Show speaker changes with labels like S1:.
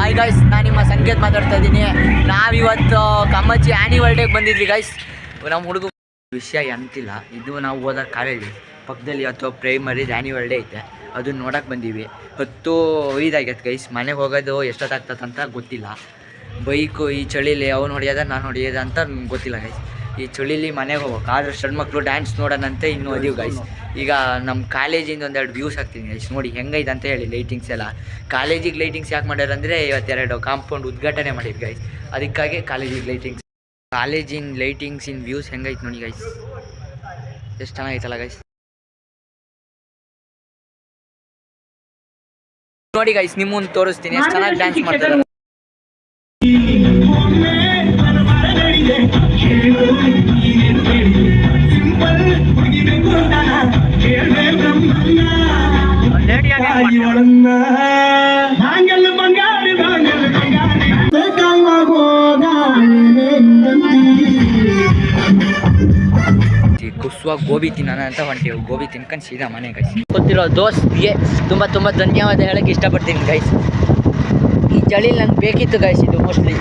S1: Hi guys, ನಾನು ನಿಮ್ಮ ಸಂಕೇತ್ ಮಾತಾಡ್ತಾ ಇದ್ದೀನಿ. ನಾವಿವತ್ತು ಕಮ್ಮಚ್ಚಿ ಆ್ಯನಿವಲ್ ಡೇಗೆ ಬಂದಿದ್ವಿ ಗಾಯ್ಸ್. ನಮ್ಮ ಹುಡುಗ ವಿಷಯ ಅಂತಿಲ್ಲ, ಇದು ನಾವು ಓದೋ ಕಾಲೇಜು ಪಕ್ಕದಲ್ಲಿ ಅಥವಾ ಪ್ರೈಮರಿ ಆ್ಯನಿವಲ್ ಡೇ ಐತೆ, ಅದನ್ನ ನೋಡೋಕೆ ಬಂದೀವಿ. 10:05 ಆಗೈತೆ ಗೈಸ್. ಮನೆಗೆ ಹೋಗೋದು ಎಷ್ಟೊತ್ತಾಗ್ತದಂತ ಗೊತ್ತಿಲ್ಲ. ಬೈಕು ಈ ಚಳಿಲಿ ಅವ್ನು ಹೊಡೆಯೋದ ನಾನು ಹೊಡೆಯೋದ ಅಂತ ಗೊತ್ತಿಲ್ಲ ಗೈಸ್. ಈ ಚಳಿಲಿ ಮನೆಗೆ ಹೋಗ್ಬೇಕು. ಆದ್ರೆ ಸಣ್ಣ ಮಕ್ಕಳು ಡ್ಯಾನ್ಸ್ ನೋಡೋಣಂತೆ ಇನ್ನೂ ಅದೀವಿ ಗೈಸ್. ಈಗ ನಮ್ಮ ಕಾಲೇಜಿಂದ ಒಂದೆರಡು ವ್ಯೂಸ್ ಹಾಕ್ತೀನಿ ಗೈಸ್, ನೋಡಿ ಹೆಂಗೈತೆ ಅಂತ ಹೇಳಿ. ಲೈಟಿಂಗ್ಸ್ ಎಲ್ಲ ಕಾಲೇಜಿಗೆ ಲೈಟಿಂಗ್ಸ್ ಯಾಕೆ ಮಾಡ್ಯಾರಂದರೆ ಇವತ್ತೆರಡು ಕಾಂಪೌಂಡ್ ಉದ್ಘಾಟನೆ ಮಾಡಿದ್ರು ಗೈಸ್, ಅದಕ್ಕಾಗಿ ಕಾಲೇಜಿಗೆ ಲೈಟಿಂಗ್ಸ್. ಕಾಲೇಜಿನ ಲೈಟಿಂಗ್ಸಿನ ವ್ಯೂಸ್ ಹೆಂಗೈತೆ ನೋಡಿ ಗೈಸ್, ಎಷ್ಟು ಚೆನ್ನಾಗೈತಲ್ಲ ಗೈಸ್. ನೋಡಿ ಗೈಸ್, ನಿಮ್ಮ ಮುಂದೆ ತೋರಿಸ್ತೀನಿ ಎಷ್ಟು ಚೆನ್ನಾಗಿ ಡ್ಯಾನ್ಸ್ ಮಾಡ್ತಾರೆ. ಕುಸುವ ಗೋಬಿ ತಿನ್ನೋಣ ಅಂತ ಹೊಂಟೀವಿ. ಗೋಬಿ ತಿನ್ಕೊಂಡು ಸೀದಾ ಮನೆ ಗೈಸ್. ಗೊತ್ತಿರೋ ದೋಸ್ತಿಗೆ ತುಂಬ ಧನ್ಯವಾದ ಹೇಳಕ್ಕೆ ಇಷ್ಟಪಡ್ತೀನಿ ಗೈಸ್. ಈ ಚಳಿಲಿ ನಂಗೆ ಬೇಕಿತ್ತು ಗೈಸ್ ಇದು ಮೋಸ್ಟ್ಲಿ.